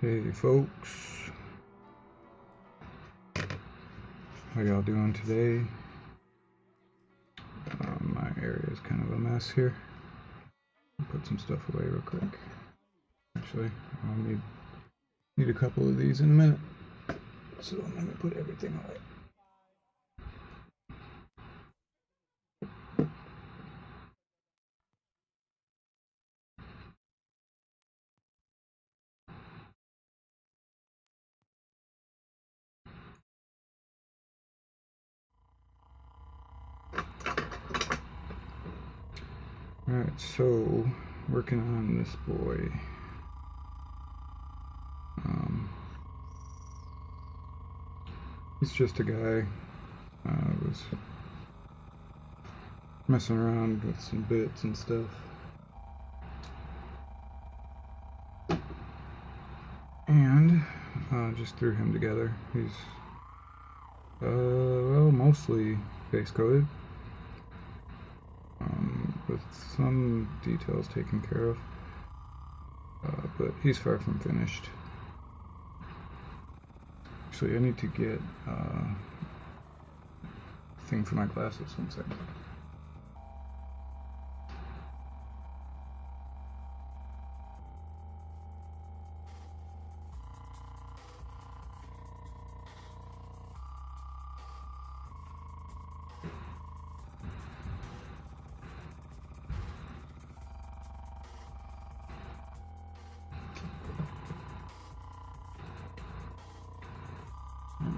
Hey folks, how y'all doing today? My area is kind of a mess here. I'll put some stuff away real quick. Actually, I'll need a couple of these in a minute, so I'm gonna put everything away. Alright, so working on this boy. He's just a guy. Was messing around with some bits and stuff. And just threw him together. He's well, mostly base coated, with some details taken care of, but he's far from finished. Actually, I need to get a thing for my glasses. One second.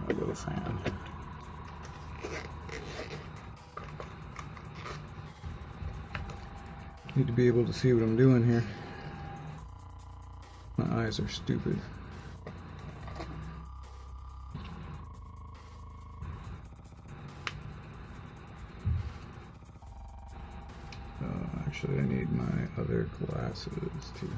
My little fan. Need to be able to see what I'm doing here. My eyes are stupid. Actually, I need my other glasses too.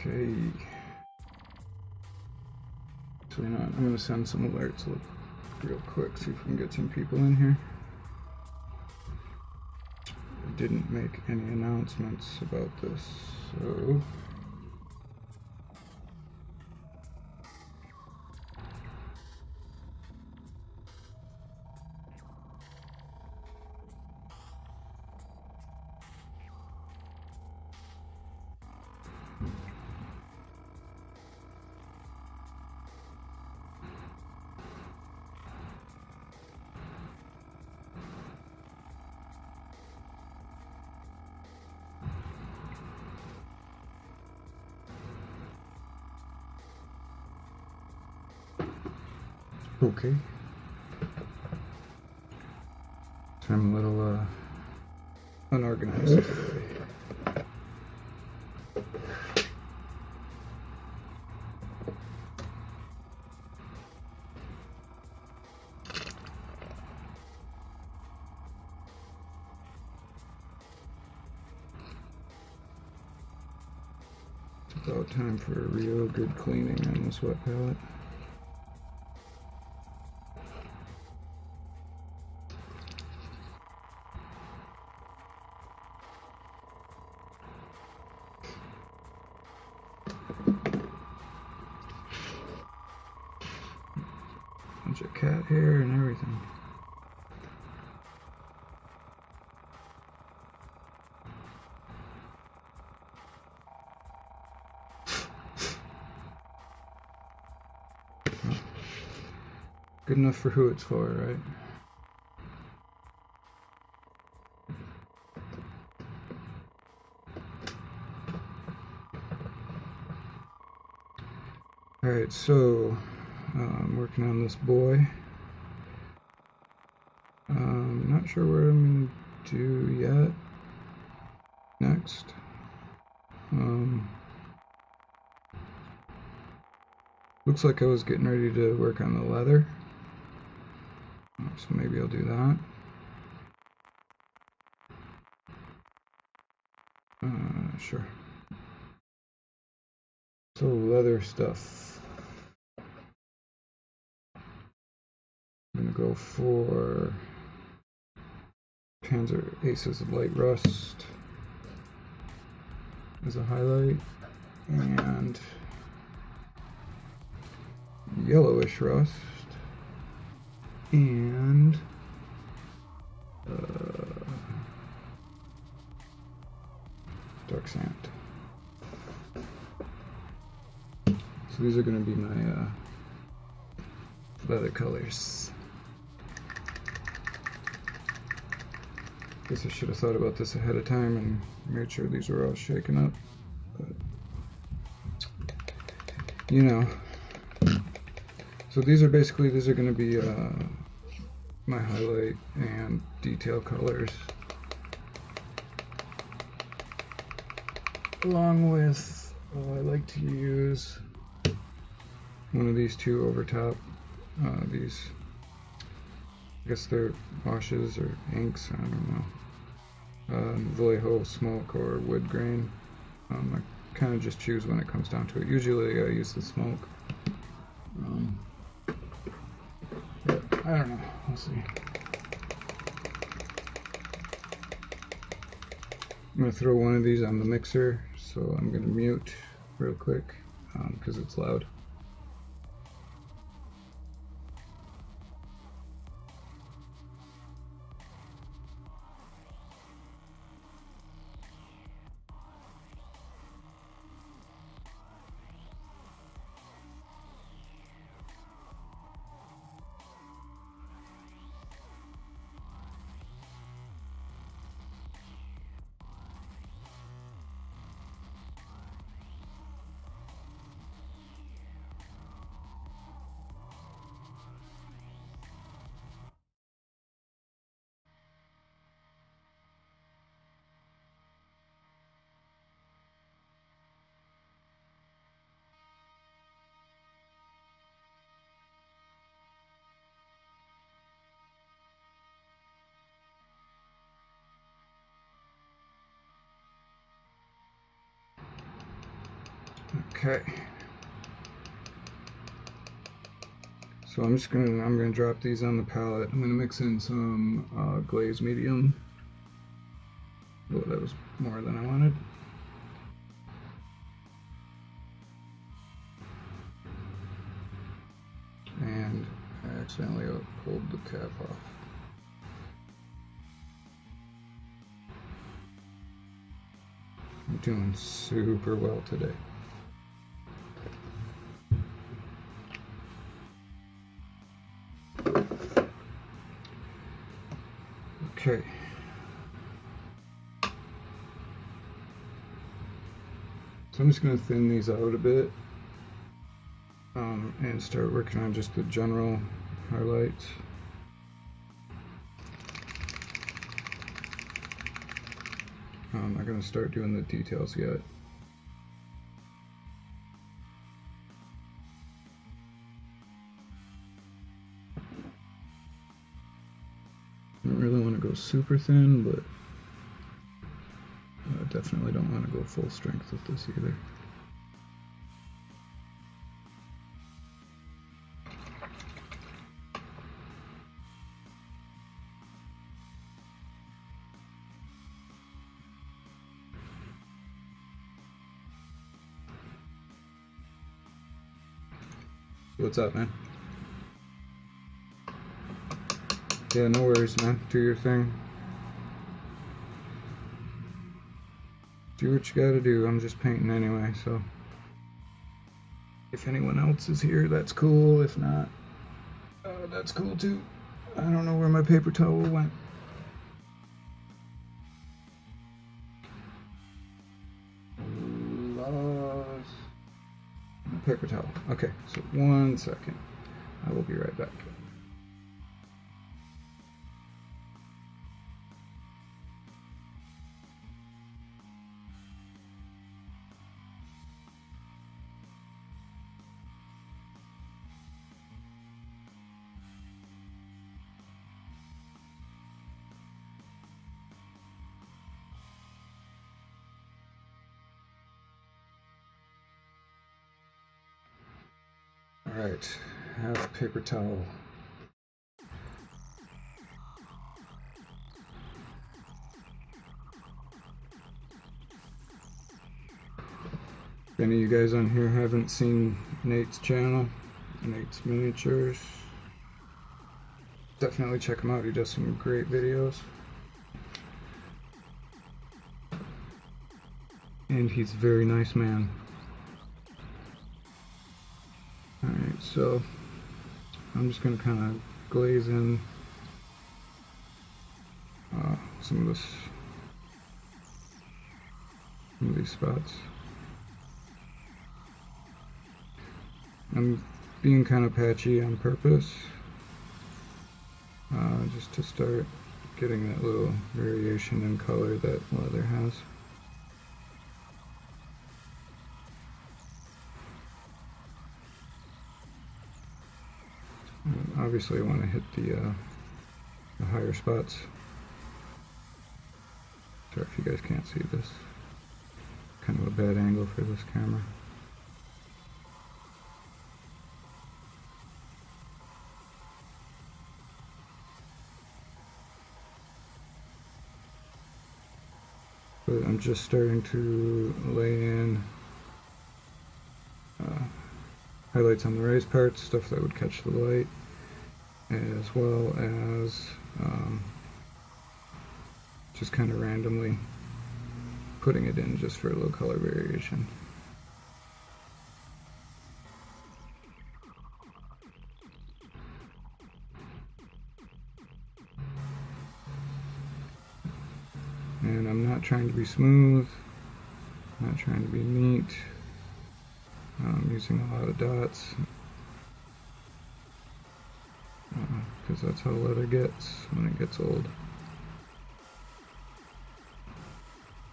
Okay. So you know what? I'm gonna send some alerts real quick, see if we can get some people in here. I didn't make any announcements about this, so okay. So I'm a little unorganized today. It's about time for a real good cleaning on this wet palette. Bunch of cat hair and everything. Good enough for who it's for, right? Alright, so I'm working on this boy. I'm not not sure what I'm gonna do yet. Next. Looks like I was getting ready to work on the leather. So maybe I'll do that. Sure. So leather stuff. I'm gonna go for Panzer Aces of Light Rust as a highlight, and Yellowish Rust, and Dark Sand. So these are going to be my leather colors. Guess I should have thought about this ahead of time and made sure these were all shaken up. But, you know. So these are going to be my highlight and detail colors, along with, I like to use one of these two over top. These, I guess they're washes or inks, I don't know. Vallejo smoke or wood grain. I kind of just choose when it comes down to it. Usually I use the smoke. But I don't know. We'll see. I'm going to throw one of these on the mixer, so I'm going to mute real quick because it's loud. Okay. So I'm gonna drop these on the palette. I'm gonna mix in some glaze medium. Oh, that was more than I wanted. And I accidentally pulled the cap off. I'm doing super well today. Okay. So I'm just going to thin these out a bit and start working on just the general highlights. I'm not going to start doing the details yet. I don't really want to go super thin, but I definitely don't want to go full strength with this either. What's up, man? Yeah, no worries, man. Do your thing. Do what you gotta do. I'm just painting anyway, so if anyone else is here, that's cool. If not, that's cool too. I don't know where my paper towel went. Lost my paper towel. Okay, so 1 second. I will be right back. Alright, have paper towel. If any of you guys on here haven't seen Nate's channel, Nate's Miniatures, definitely check him out. He does some great videos. And he's a very nice man. Alright, so I'm just going to kind of glaze in some of these spots. I'm being kind of patchy on purpose, just to start getting that little variation in color that leather has. Obviously I want to hit the higher spots. Sorry if you guys can't see this. Kind of a bad angle for this camera. But I'm just starting to lay in highlights on the raised parts, stuff that would catch the light, as well as just kind of randomly putting it in just for a little color variation. And I'm not trying to be smooth, not trying to be neat. I'm using a lot of dots because that's how leather gets when it gets old.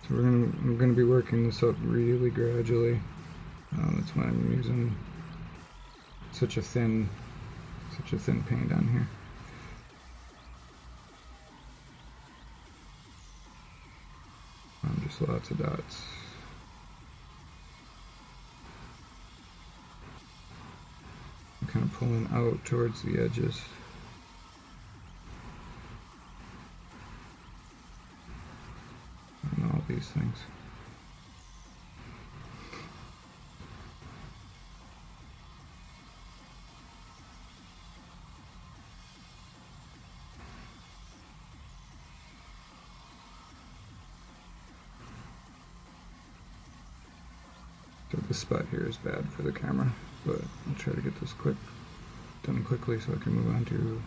So I'm going to be working this up really gradually. That's why I'm using such a thin paint on here. Just lots of dots. I'm kind of pulling out towards the edges. And all these things. So this spot here is bad for the camera, but I'll try to get this done quickly so I can move on to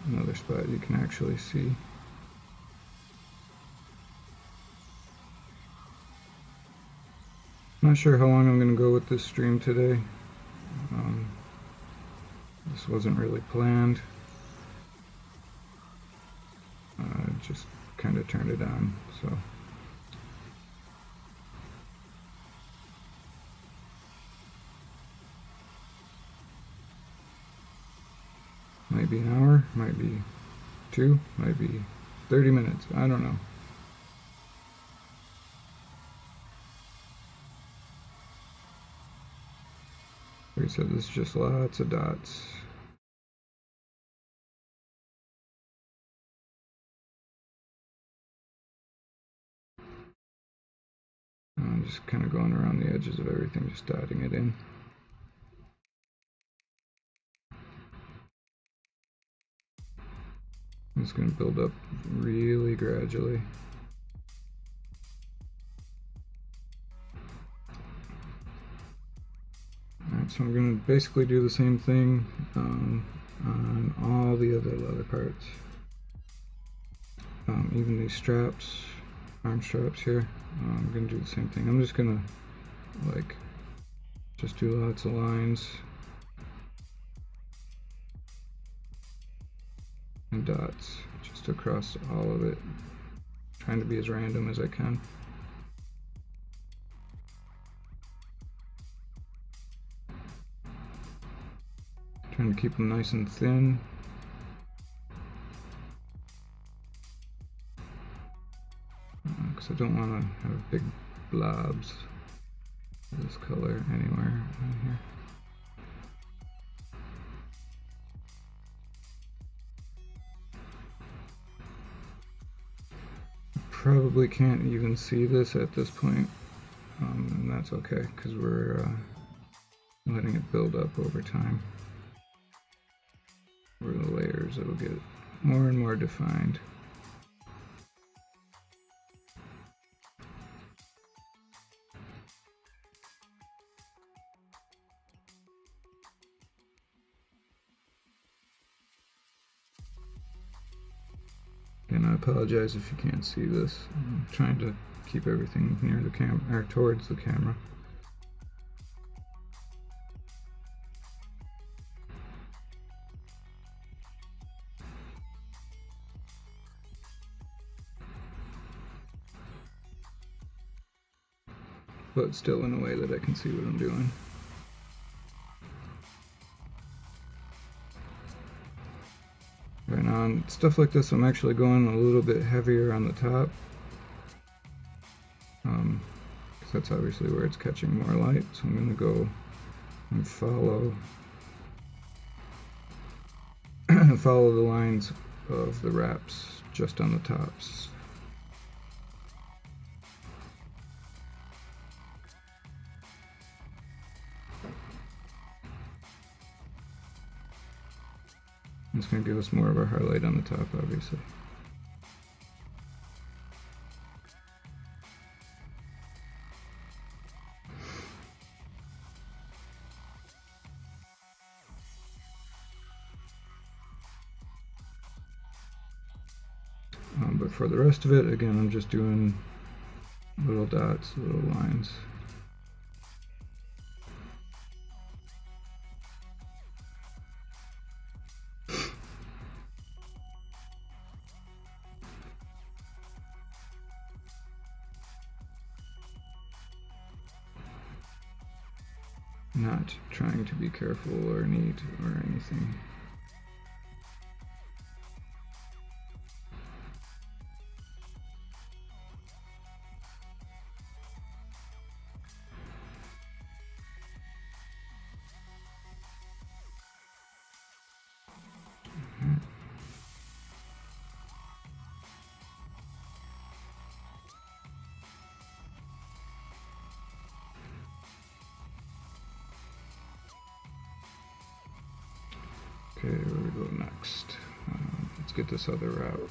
another spot you can actually see. Not sure how long I'm going to go with this stream today. This wasn't really planned. I just kind of turned it on, so. Might be an hour, might be 2, might be 30 minutes, I don't know. Like I said, this is just lots of dots. I'm just kind of going around the edges of everything, just dotting it in. I'm just going to build up really gradually. Alright, so I'm going to basically do the same thing on all the other leather parts. Even these straps, arm straps here, I'm going to do the same thing. I'm just going to just do lots of lines and dots just across all of it, trying to be as random as I can. Trying to keep them nice and thin. Because I don't want to have big blobs of this color anywhere in here. probably can't even see this at this point, and that's okay because we're letting it build up over time. Over the layers, it'll get more and more defined. And I apologize if you can't see this. I'm trying to keep everything near the camera, or towards the camera. But still in a way that I can see what I'm doing. Right now, on stuff like this, I'm actually going a little bit heavier on the top, because that's obviously where it's catching more light. So I'm going to go and follow follow the lines of the wraps just on the tops. It's going to give us more of a highlight on the top, obviously. But for the rest of it, again, I'm just doing little dots, little lines. Not trying to be careful or neat or anything. Okay, where we go next? Let's get this other route.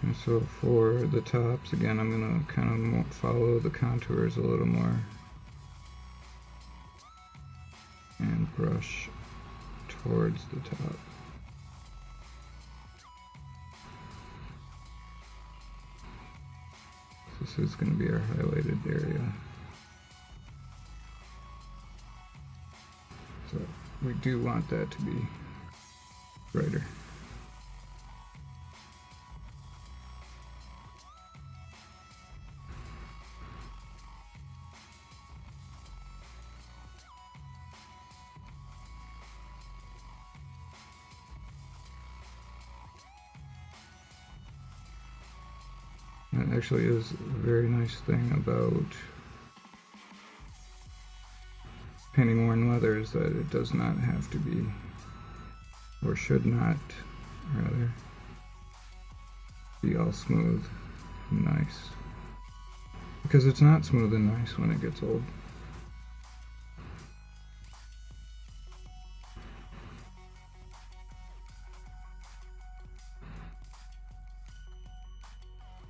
Okay, so for the tops, again, I'm going to kind of follow the contours a little more and brush towards the top. This is going to be our highlighted area. So we do want that to be brighter. That actually is a very nice thing about painting worn leather, is that it does not have to be, or should not, rather, be all smooth and nice. Because it's not smooth and nice when it gets old.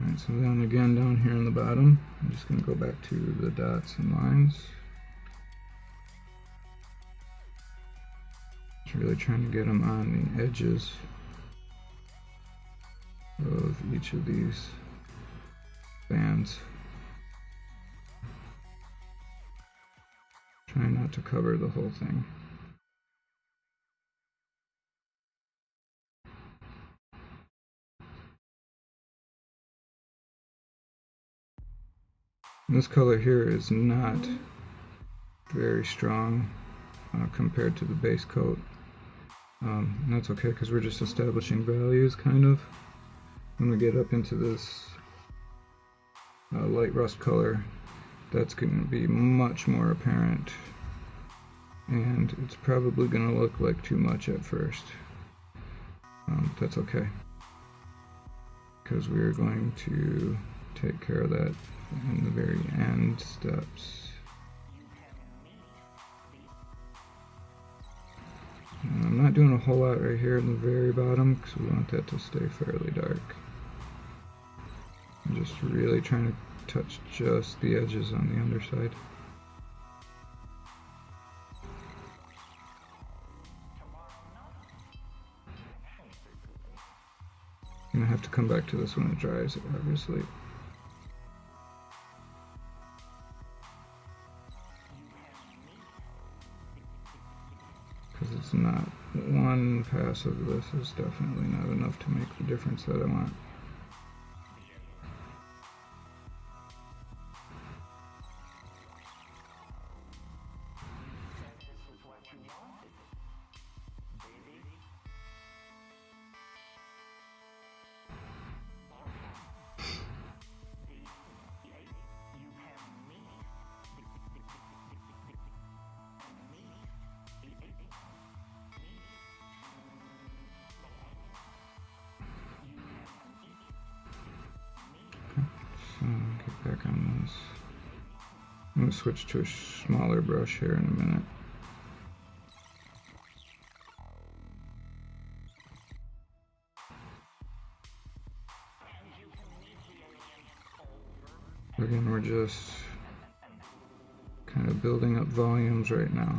Alright, so then again down here on the bottom, I'm just going to go back to the dots and lines. Really trying to get them on the edges of each of these bands. Trying not to cover the whole thing. This color here is not very strong compared to the base coat. And that's okay because we're just establishing values, kind of. When we get up into this light rust color, that's going to be much more apparent, and it's probably going to look like too much at first. That's okay, because we're going to take care of that in the very end steps. And I'm not doing a whole lot right here in the very bottom because we want that to stay fairly dark. I'm just really trying to touch just the edges on the underside. I'm gonna have to come back to this when it dries, obviously. Because it's not, one pass of this is definitely not enough to make the difference that I want. Get back on this. I'm going to switch to a smaller brush here in a minute. Again, we're just kind of building up volumes right now,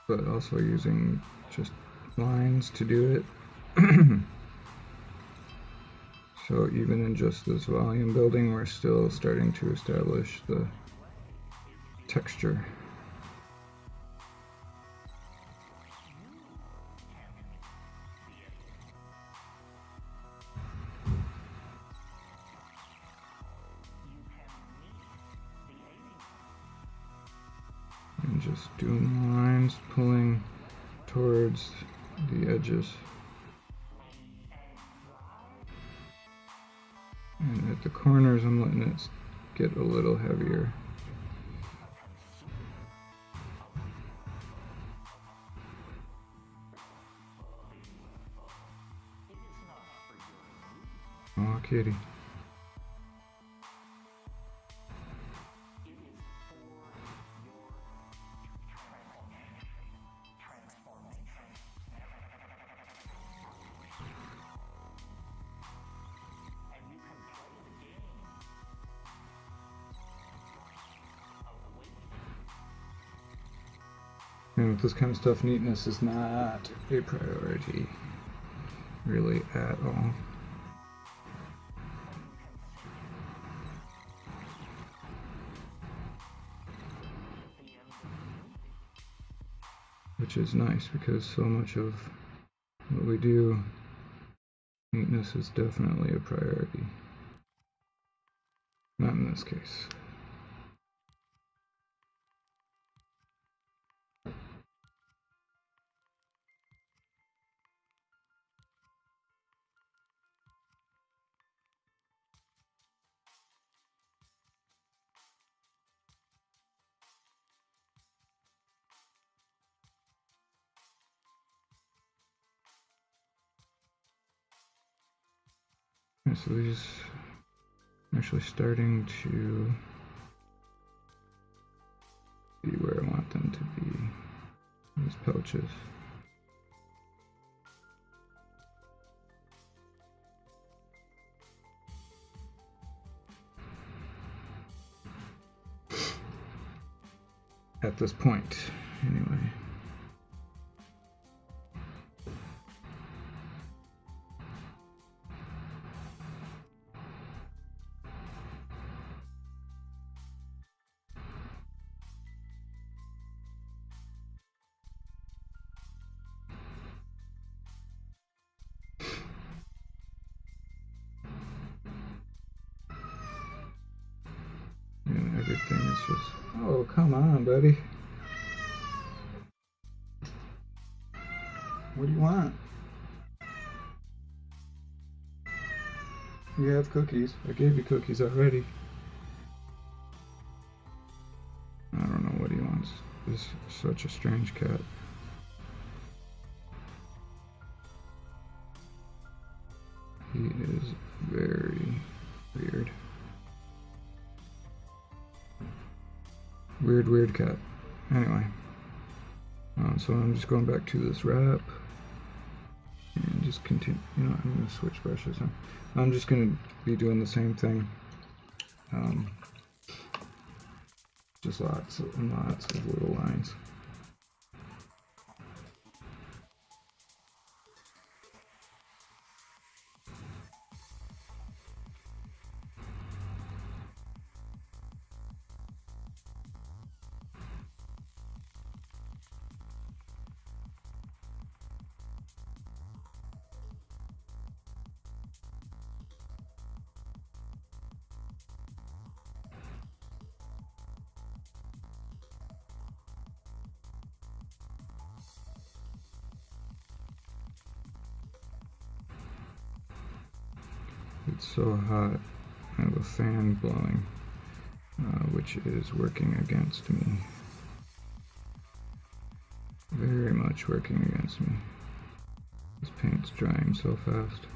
but also using just lines to do it. So even in just this volume building, we're still starting to establish the texture. And just doing lines, pulling towards the edges. And at the corners, I'm letting it get a little heavier. Oh, kitty. And with this kind of stuff, neatness is not a priority, really, at all. Which is nice, because so much of what we do, neatness is definitely a priority. Not in this case. So these are actually starting to be where I want them to be, these pouches. At this point, anyway. And everything is just, oh, come on, buddy. What do you want? You have cookies. I gave you cookies already. I don't know what he wants. This is such a strange cat. He is very weird. Weird cat. Anyway, so I'm just going back to this wrap and just continue. You know, I'm going to switch brushes now. I'm just going to be doing the same thing. Just lots and lots of little lines. It's so hot. I have a fan blowing, which is working against me. Very much working against me. This paint's drying so fast.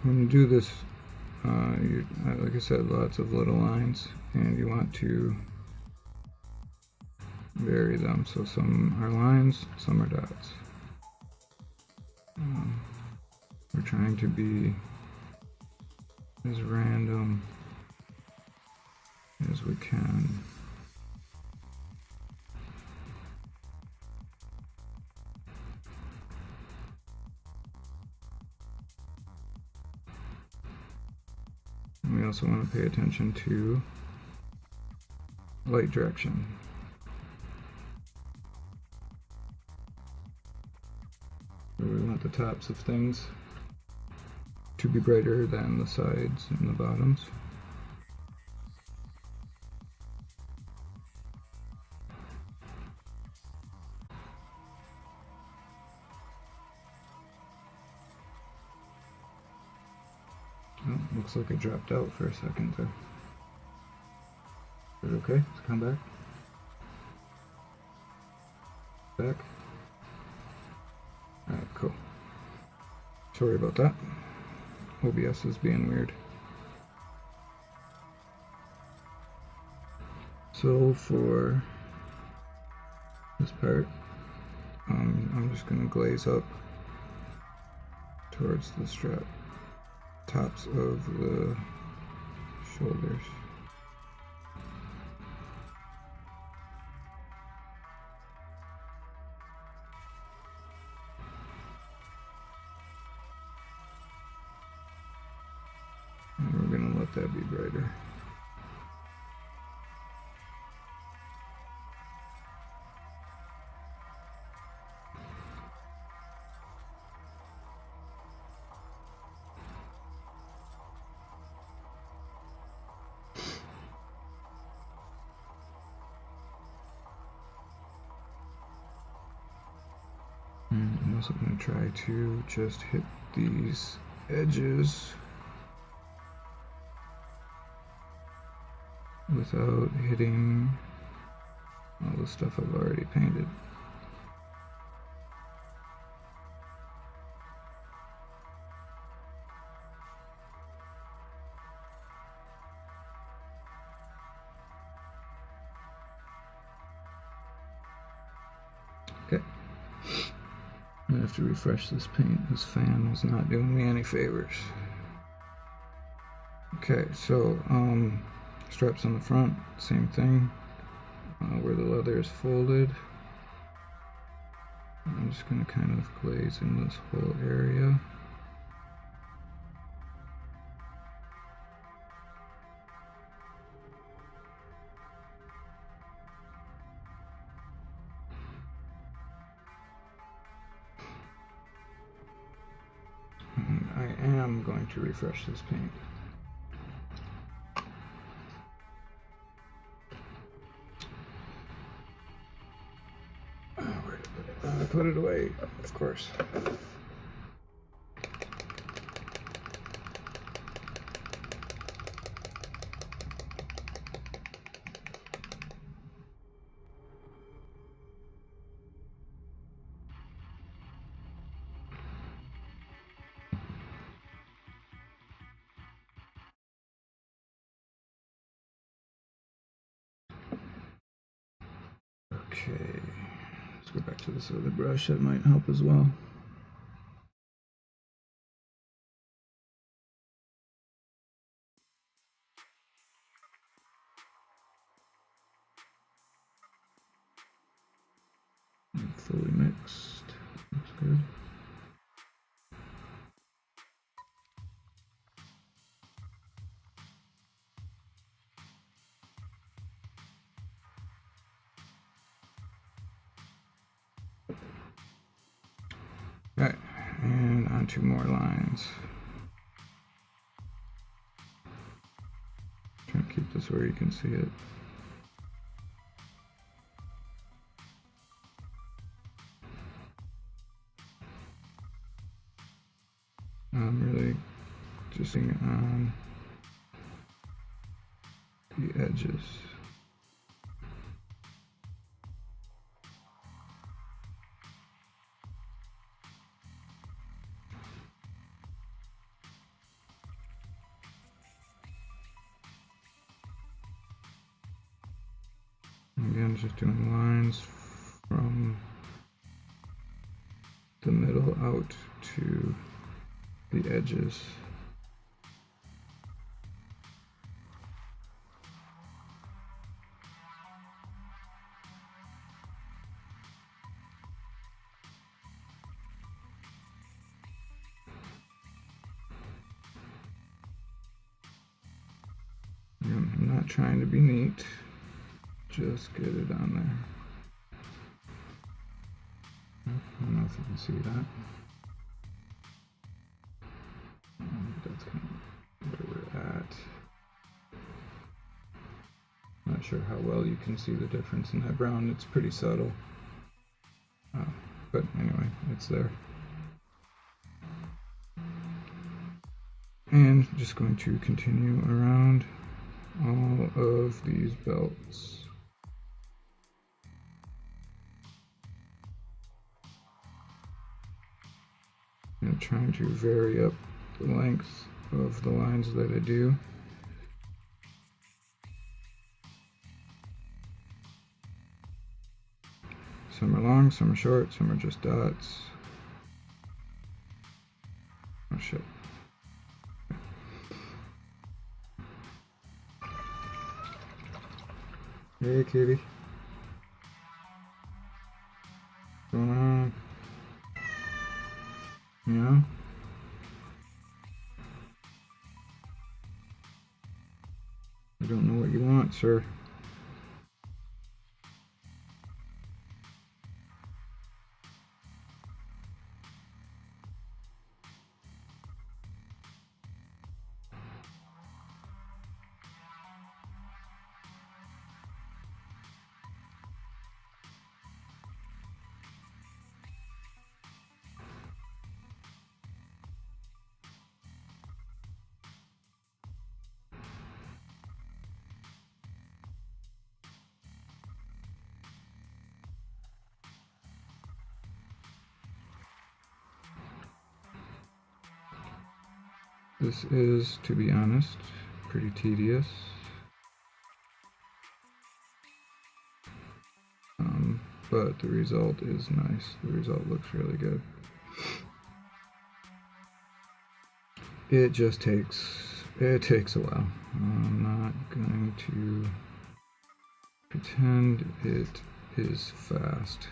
When you do this, like I said, lots of little lines, and you want to vary them. So some are lines, some are dots. We're trying to be as random as we can. We also want to pay attention to light direction. We want the tops of things to be brighter than the sides and the bottoms. Oh, looks like it dropped out for a second there. Is it okay? Let's come back. Back. Alright, cool. Sorry about that. OBS is being weird. So for this part, I'm just going to glaze up towards the strap, tops of the shoulders. And we're going to let that be brighter. I'm also going to try to just hit these edges without hitting all the stuff I've already painted. Okay. I have to refresh this paint. This fan is not doing me any favors. Okay, so straps on the front, same thing. Where the leather is folded, I'm just going to kind of glaze in this whole area. And I am going to refresh this paint. Where did I put it? Put it away, of course. Okay, let's go back to this other brush. That might help as well. Fully mixed. Looks good. Alright, and on 2 more lines. Try to keep this where you can see it. I'm really just seeing it on the edges. Again, just doing lines from the middle out to the edges. I'm not trying to be neat, just get it on there. I don't know if you can see that. That's kind of where we're at. Not sure how well you can see the difference in that brown. It's pretty subtle. But anyway, it's there. And just going to continue around all of these belts. And trying to vary up the length of the lines that I do. Some are long, some are short, some are just dots. Oh shit. Hey kitty. What's going on? Yeah? I don't know what you want, sir. This is, to be honest, pretty tedious. But the result is nice. The result looks really good. It just takes a while. I'm not going to pretend it is fast,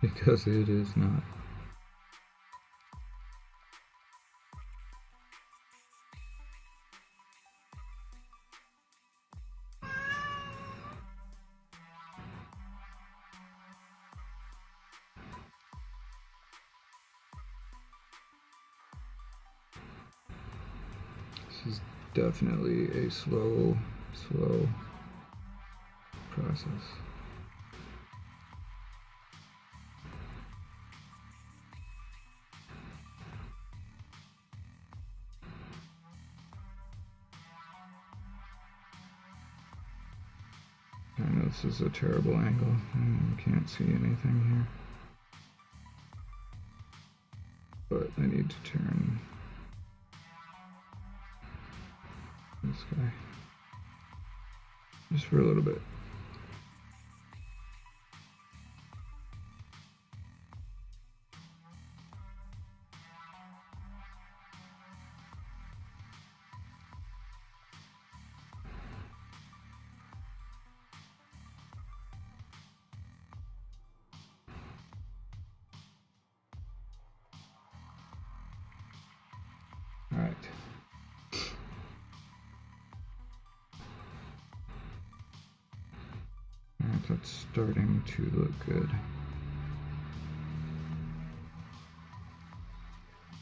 because it is not. definitely a slow process. I know this is a terrible angle. You can't see anything here. But I need to turn this guy just for a little bit. All right. Alright, that's starting to look good.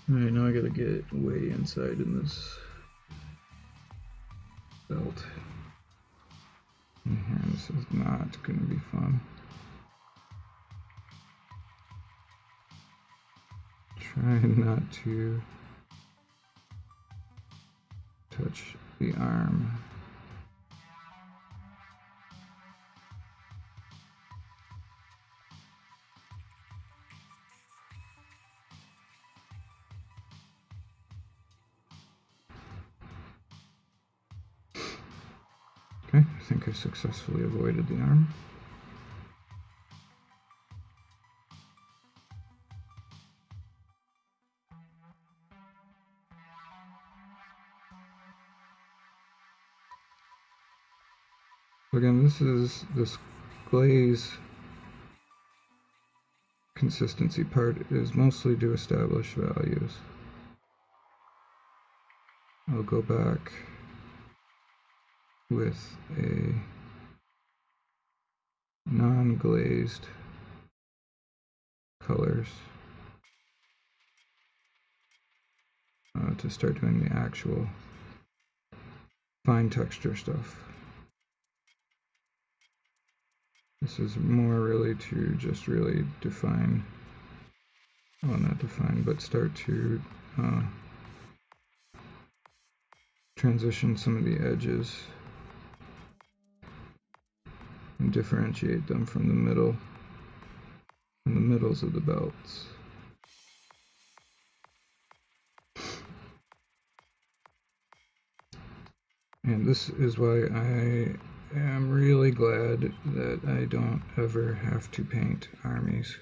Alright, now I gotta get way inside in this belt. And this is not gonna be fun. Trying not to touch the arm. Okay, I think I successfully avoided the arm. Again, this glaze consistency part is mostly to establish values. I'll go back with a non-glazed colors to start doing the actual fine texture stuff. This is more really to just really define, well, not define, but start to transition some of the edges and differentiate them from the middle and the middles of the belts. And this is why I am really glad that I don't ever have to paint armies,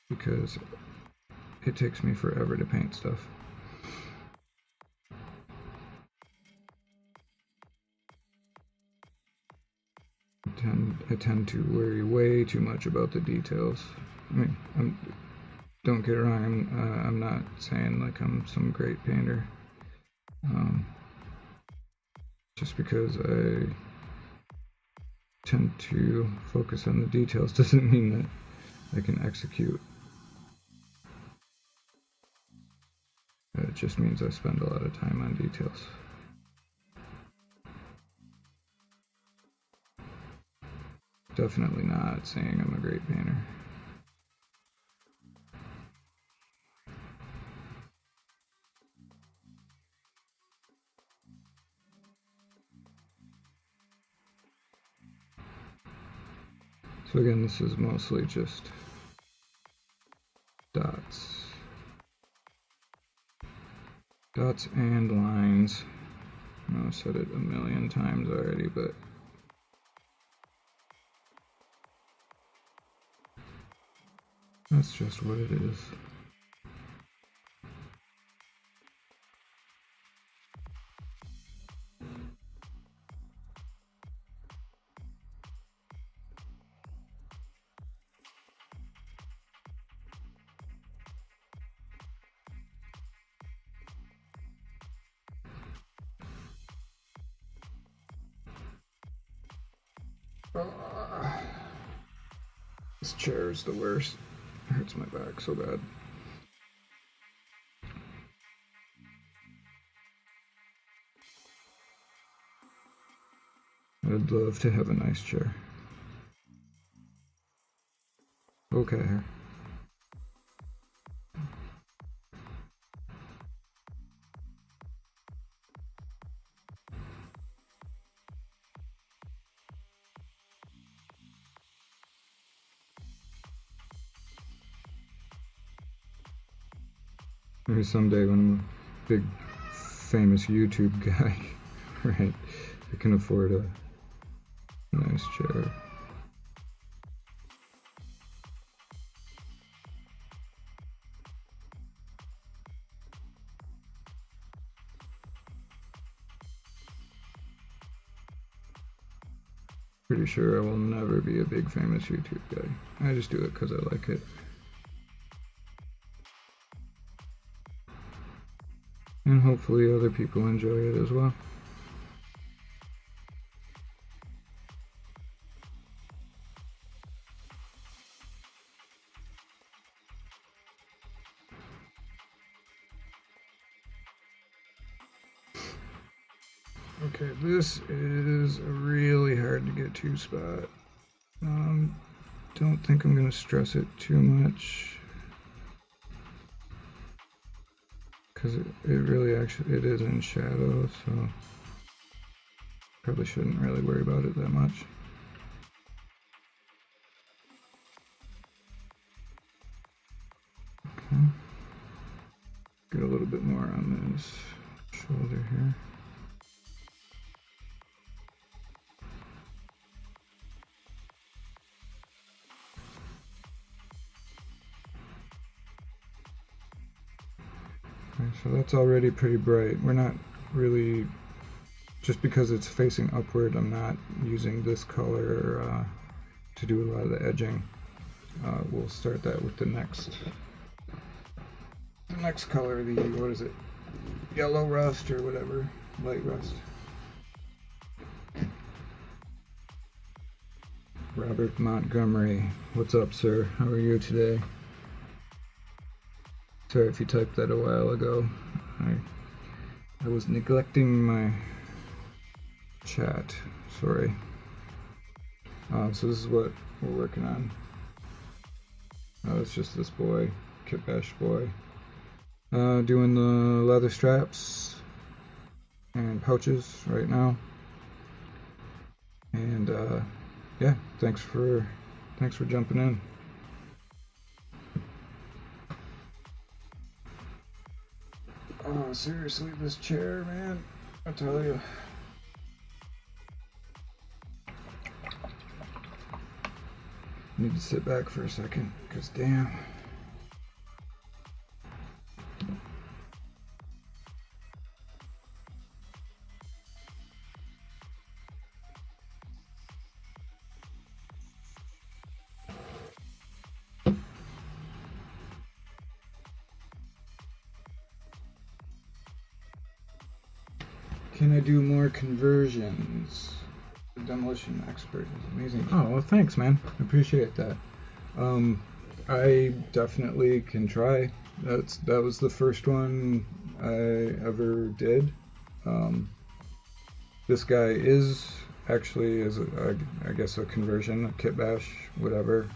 because it takes me forever to paint stuff. I tend to worry way too much about the details. I mean, don't get it wrong, I'm not saying like I'm some great painter. Just because I tend to focus on the details doesn't mean that I can execute. It just means I spend a lot of time on details. Definitely not saying I'm a great painter. So again, this is mostly just dots. Dots and lines. I know I've said it a million times already, but that's just what it is. This chair is the worst. It hurts my back so bad. would love to have a nice chair. Okay. Maybe someday when I'm a big famous YouTube guy, right, I can afford a nice chair. Pretty sure I will never be a big famous YouTube guy. I just do it because I like it. And hopefully other people enjoy it as well. Okay, this is a really hard to get to spot. Don't think I'm gonna stress it too much, because it really actually, it is in shadow, so probably shouldn't really worry about it that much. Okay. Get a little bit more on this shoulder here. Okay, so that's already pretty bright. We're not really, just because it's facing upward, I'm not using this color to do a lot of the edging. We'll start that with the next color, the, what is it, yellow rust or whatever, light rust. Robert Montgomery, what's up, sir? How are you today? Sorry if you typed that a while ago. I was neglecting my chat. Sorry. So this is what we're working on. It's just this boy, kitbashed boy. Doing the leather straps and pouches right now. And yeah, thanks for jumping in. Oh, seriously, this chair, man, I tell you. Need to sit back for a second, because damn. Can I do more conversions? The demolition expert is amazing. Oh, well, thanks, man. I appreciate that. I definitely can try. That was the first one I ever did. This guy is actually, I guess, a conversion, a kitbash, whatever.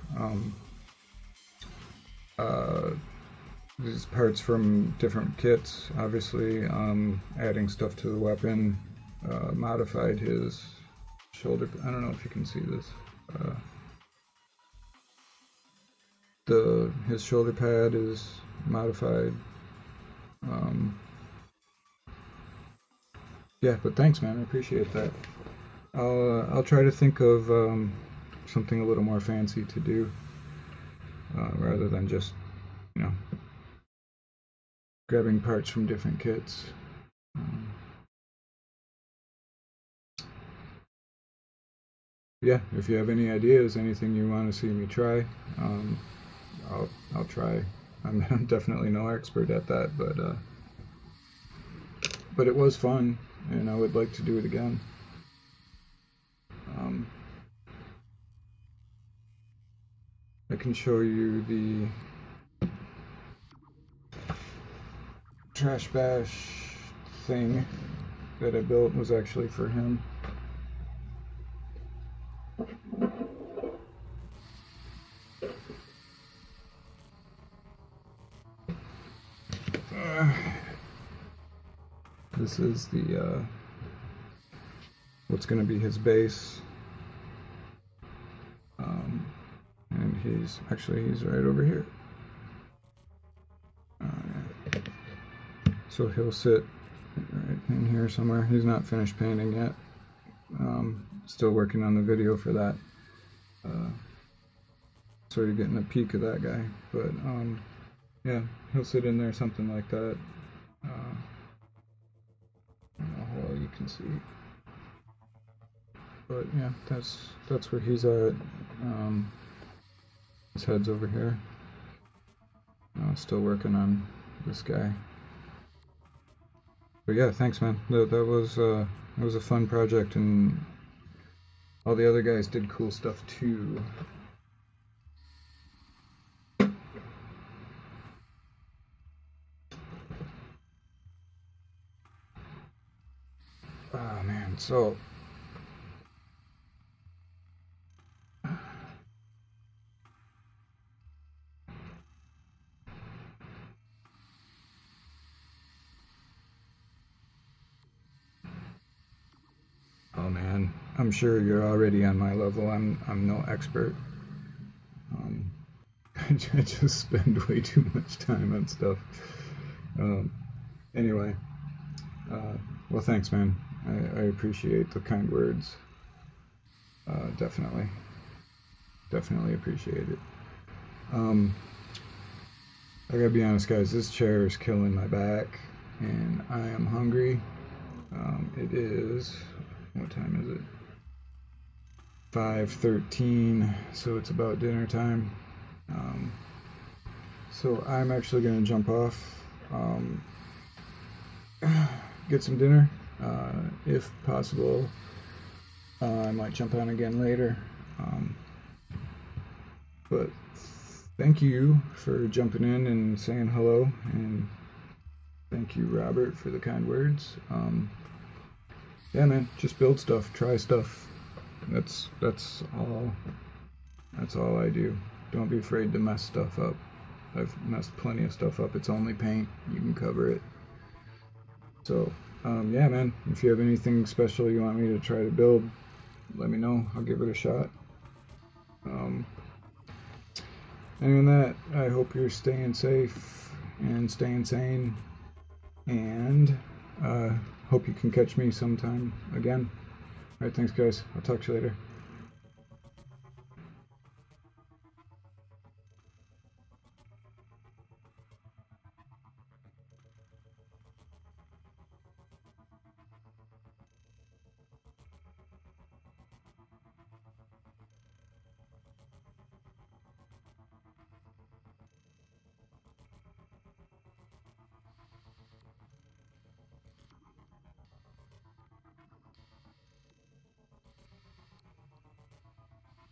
These parts from different kits, obviously, adding stuff to the weapon, modified his shoulder. I don't know if you can see this. His shoulder pad is modified. Yeah, but thanks, man. I appreciate that. I'll try to think of something a little more fancy to do, rather than just, you know, grabbing parts from different kits. Yeah, if you have any ideas, anything you want to see me try, I'll try. I'm definitely no expert at that, but it was fun, and I would like to do it again. I can show you the trash bash thing that I built was actually for him. This is the what's going to be his base, and he's right over here. So he'll sit right in here somewhere. He's not finished painting yet. Still working on the video for that. So you're getting a peek of that guy. But yeah, he'll sit in there, something like that. I don't know how well you can see. But yeah, that's where he's at. His head's over here. Still working on this guy. But yeah, thanks, man. That was a fun project, and all the other guys did cool stuff too. Oh man, so oh man, I'm sure you're already on my level. I'm no expert. I just spend way too much time on stuff. Anyway, well, thanks, man. I appreciate the kind words. Definitely appreciate it. I gotta be honest, guys, this chair is killing my back, and I am hungry. It is, what time is it? 5:13, so it's about dinner time. So I'm actually gonna jump off, get some dinner, if possible. I might jump on again later, but thank you for jumping in and saying hello, and thank you, Robert, for the kind words. Yeah, man, just build stuff, try stuff. That's all I do. Don't be afraid to mess stuff up. I've messed plenty of stuff up. It's only paint. You can cover it. So, yeah, man, if you have anything special you want me to try to build, let me know. I'll give it a shot. And on that, I hope you're staying safe and staying sane, and hope you can catch me sometime again. Alright, thanks, guys. I'll talk to you later.